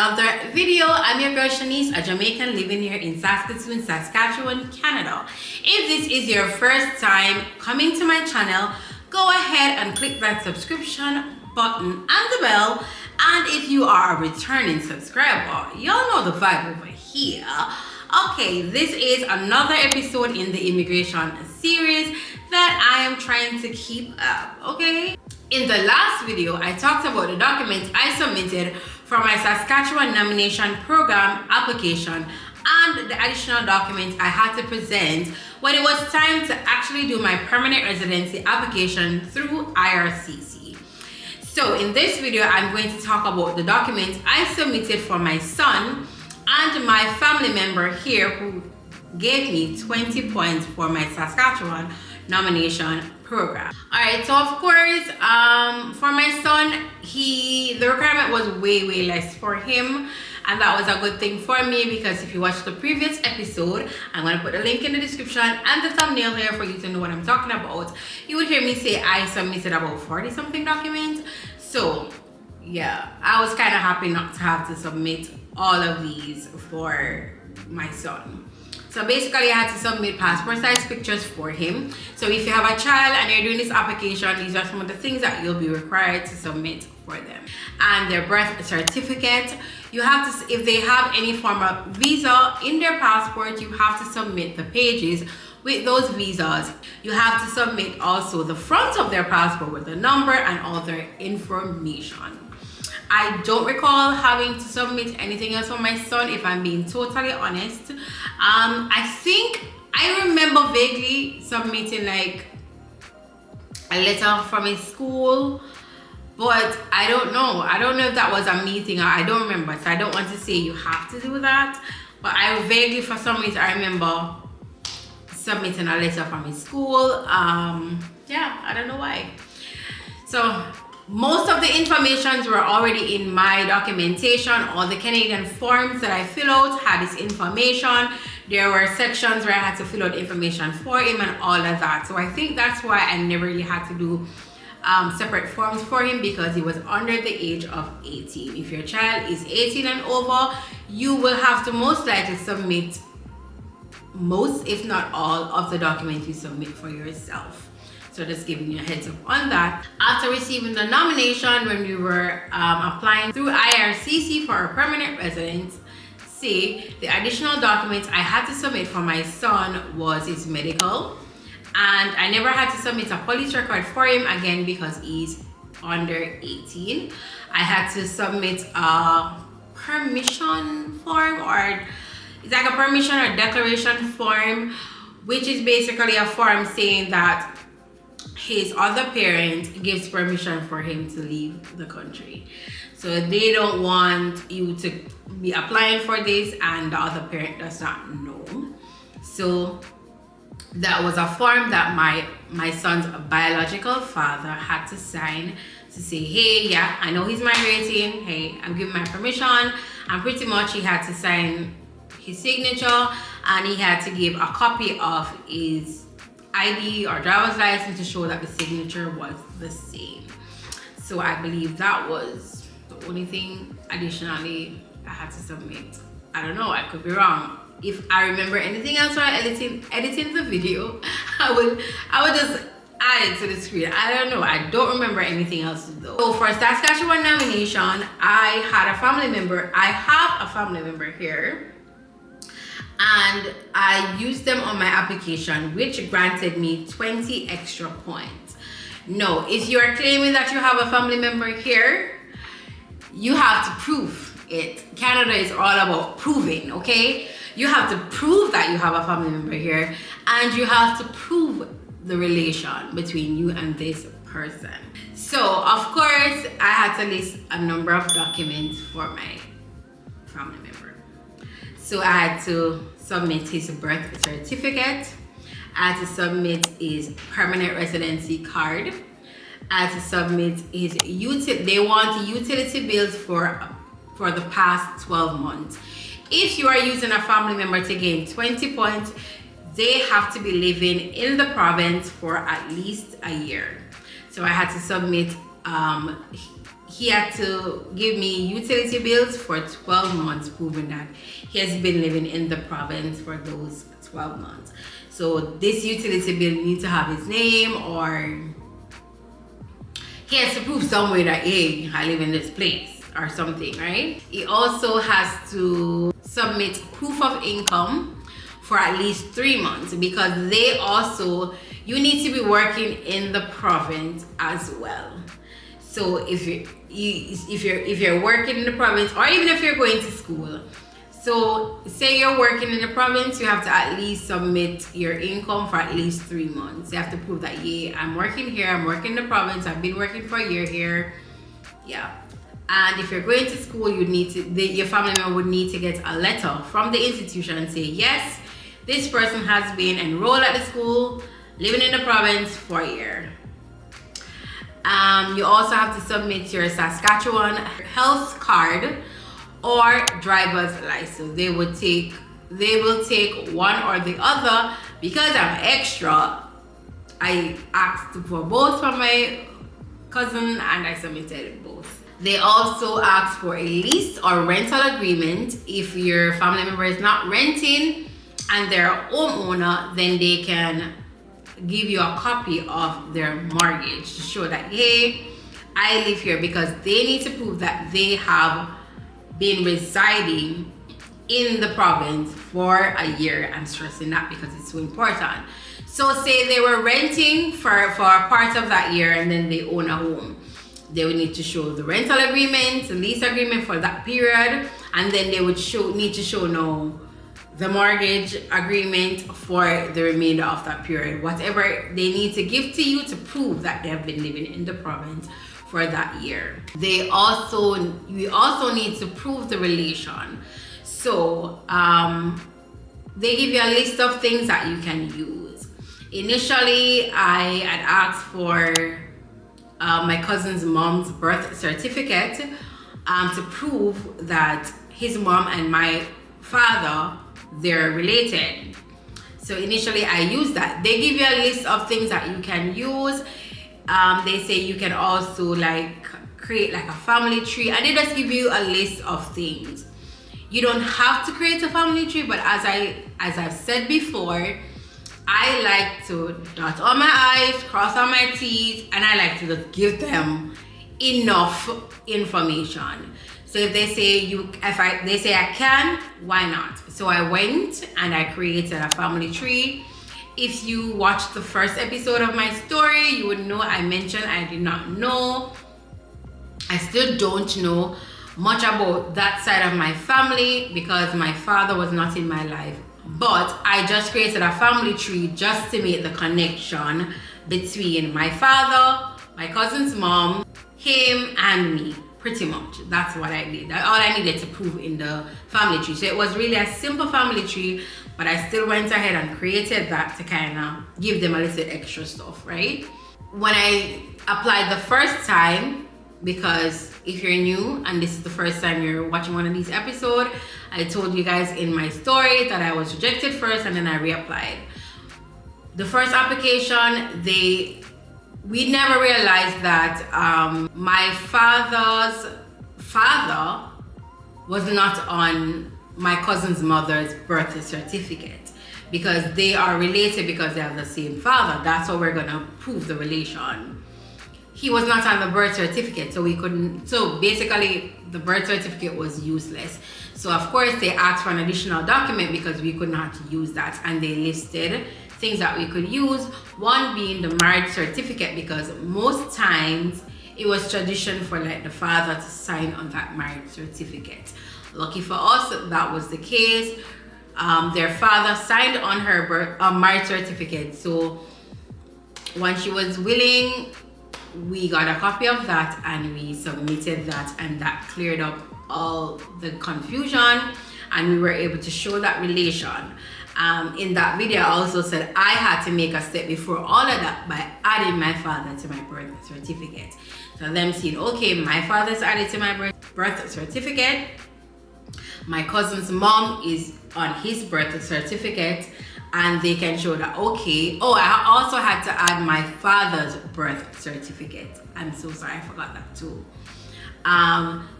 another video. I'm your girl Shanice, a Jamaican living here in Saskatoon, Saskatchewan, Canada. If this is your first time coming to my channel, go ahead and click that subscription button and the bell. And if you are a returning subscriber, y'all know the vibe over here. Okay, this is another episode in the immigration series that I am trying to keep up, okay? In the last video, I talked about the documents I submitted for my Saskatchewan nomination program application and the additional documents I had to present when it was time to actually do my permanent residency application through IRCC. So in this video, I'm going to talk about the documents I submitted for my son and my family member here who gave me 20 points for my Saskatchewan nomination program. All right, so of course, for my son, the requirement was way less for him, and that was a good thing for me because if you watch the previous episode, I'm gonna put a link in the description and the thumbnail here for you to know what I'm talking about. You would hear me say I submitted about 40 something documents. So yeah, I was kind of happy not to have to submit all of these for my son. So basically, I had to submit passport size pictures for him. So if you have a child and you're doing this application, these are some of the things that you'll be required to submit for them. And their birth certificate. You have to, if they have any form of visa in their passport, you have to submit the pages with those visas. You have to submit also the front of their passport with the number and all their information. I don't recall having to submit anything else for my son, if I'm being totally honest. I think I remember vaguely submitting like a letter from his school, but I don't know. I don't know if that was a meeting or I don't remember. So I don't want to say you have to do that, but I vaguely, for some reason, I remember submitting a letter from his school. Yeah, I don't know why. So most of the informations were already in my documentation. All the Canadian forms that I fill out had this information. There were sections where I had to fill out information for him and all of that. So I think that's why I never really had to do separate forms for him, because he was under the age of 18. If your child is 18 and over, you will have to most likely submit most, if not all, of the documents you submit for yourself. So just giving you a heads up on that. After receiving the nomination, when we were applying through IRCC for a permanent residency, the additional documents I had to submit for my son was his medical. And I never had to submit a police record for him again because he's under 18. I had to submit a permission form, or it's like a permission or declaration form, which is basically a form saying that his other parent gives permission for him to leave the country. So they don't want you to be applying for this and the other parent does not know. So that was a form that my son's biological father had to sign to say, hey, yeah, I know he's migrating. Hey, I'm giving my permission. And pretty much he had to sign his signature, and he had to give a copy of his ID or driver's license to show that the signature was the same. So I believe that was the only thing additionally I had to submit. I don't know, I could be wrong. If I remember anything else while editing the video, I would just add it to the screen. I don't know, I don't remember anything else though. So for Saskatchewan nomination, I have a family member here, and I used them on my application, which granted me 20 extra points. No, if you are claiming that you have a family member here, you have to prove it. Canada is all about proving, okay? You have to prove that you have a family member here, and you have to prove the relation between you and this person. So of course, I had to list a number of documents for my family member. So I had to submit his birth certificate. I had to submit his permanent residency card. I had to submit his they want utility bills for the past 12 months. If you are using a family member to gain 20 points, they have to be living in the province for at least a year. So I had to submit he had to give me utility bills for 12 months, proving that he has been living in the province for those 12 months. So this utility bill needs to have his name, or he has to prove somewhere that, hey, I live in this place or something, right? He also has to submit proof of income for at least 3 months, because you need to be working in the province as well. So if you're working in the province, or even if you're going to school, so say you're working in the province, you have to at least submit your income for at least 3 months. You have to prove that, yeah, I'm working here, I'm working in the province, I've been working for a year here. Yeah. And if you're going to school, your family member would need to get a letter from the institution and say, yes, this person has been enrolled at the school, living in the province for a year. You also have to submit your Saskatchewan health card or driver's license. They will take one or the other. Because I'm extra, I asked for both from my cousin and I submitted both. They also ask for a lease or rental agreement. If your family member is not renting and they're a homeowner, then they can give you a copy of their mortgage to show that, hey, I live here, because they need to prove that they have been residing in the province for a year. I'm stressing that because it's so important. So say they were renting for a part of that year and then they own a home. They would need to show the rental agreement, the lease agreement for that period, and then they would need to show now the mortgage agreement for the remainder of that period. Whatever they need to give to you to prove that they have been living in the province for that year. You also need to prove the relation. So they give you a list of things that you can use. Initially, I had asked for my cousin's mom's birth certificate to prove that his mom and my father, they're related. So initially I used that. They give you a list of things that you can use. They say you can also create a family tree, and they just give you a list of things. You don't have to create a family tree, but as I've said before, I like to dot all my I's, cross all my T's, and I like to just give them enough information. So if they say they say I can, why not? So I went and I created a family tree. If you watched the first episode of my story, you would know I mentioned I did not know. I still don't know much about that side of my family because my father was not in my life. But I just created a family tree just to make the connection between my father, my cousin's mom, him, and me. Pretty much. That's what I did. That's all I needed to prove in the family tree. So it was really a simple family tree, but I still went ahead and created that to kind of give them a little extra stuff, right? When I applied the first time, because if you're new and this is the first time you're watching one of these episodes, I told you guys in my story that I was rejected first and then I reapplied. The first application, we never realized that my father's father was not on my cousin's mother's birth certificate, because they are related because they have the same father. That's how we're gonna prove the relation. He was not on the birth certificate, so we couldn't. So basically, the birth certificate was useless. So of course, they asked for an additional document because we could not use that, and they listed things that we could use, one being the marriage certificate, because most times it was tradition for the father to sign on that marriage certificate. Lucky for us, that was the case. Their father signed on her marriage certificate. So when she was willing, we got a copy of that and we submitted that, and that cleared up all the confusion and we were able to show that relation. In that video, I also said I had to make a step before all of that by adding my father to my birth certificate. So them seeing, okay, my father's added to my birth certificate, my cousin's mom is on his birth certificate, and they can show that, okay, oh, I also had to add my father's birth certificate. I'm so sorry, I forgot that too.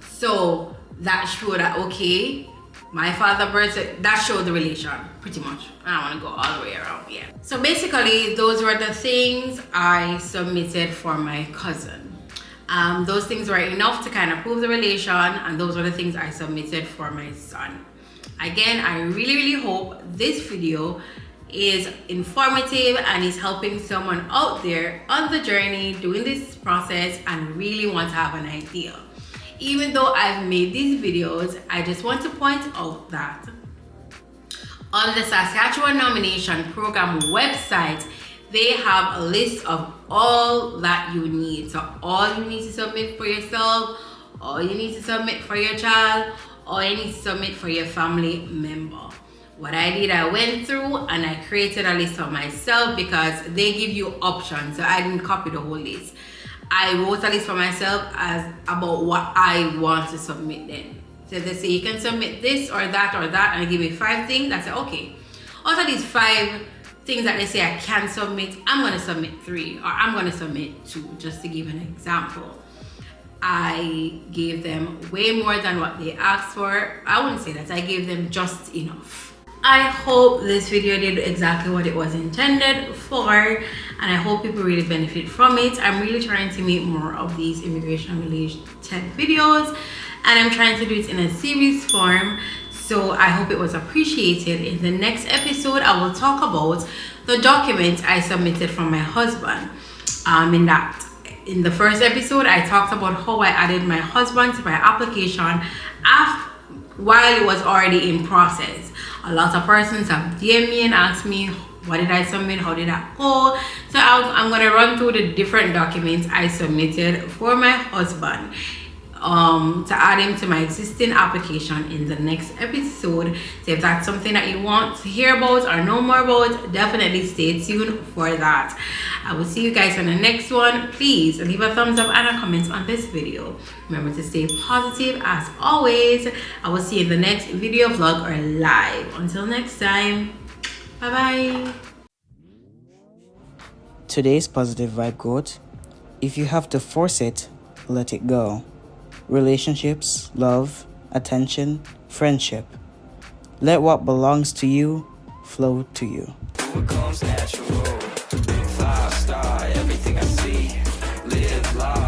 So that showed that, okay, my father birthday, that showed the relation pretty much. I don't want to go all the way around. Yeah. So basically, those were the things I submitted for my cousin. Those things were enough to kind of prove the relation, and those were the things I submitted for my son. Again, I really hope this video is informative and is helping someone out there on the journey doing this process and really want to have an idea. Even though I've made these videos, I just want to point out that on the Saskatchewan Nomination Program website, they have a list of all that you need. So all you need to submit for yourself, all you need to submit for your child, all you need to submit for your family member. What I did, I went through and I created a list for myself because they give you options. So I didn't copy the whole list. I wrote a list for myself as about what I want to submit then. So they say you can submit this or that, and I give me 5 things. I said, okay, out of these 5 things that they say I can submit, I'm gonna submit 3 or I'm gonna submit 2, just to give an example. I gave them way more than what they asked for. I wouldn't say that, I gave them just enough. I hope this video did exactly what it was intended for, and I hope people really benefit from it. I'm really trying to make more of these immigration related videos, and I'm trying to do it in a series form, so I hope it was appreciated. In the next episode, I will talk about the documents I submitted from my husband. In the first episode, I talked about how I added my husband to my application while it was already in process. A lot of persons have DM'd me and asked me, what did I submit? How did that go? So I'm going to run through the different documents I submitted for my husband to add him to my existing application in the next episode. So if that's something that you want to hear about or know more about, definitely stay tuned for that. I will see you guys on the next one. Please leave a thumbs up and a comment on this video. Remember to stay positive as always. I will see you in the next video, vlog, or live. Until next time, bye bye. Today's positive vibe quote: if you have to force it, let it go. Relationships, love, attention, friendship. Let what belongs to you flow to you. What comes natural, 5-star, everything I see, live life.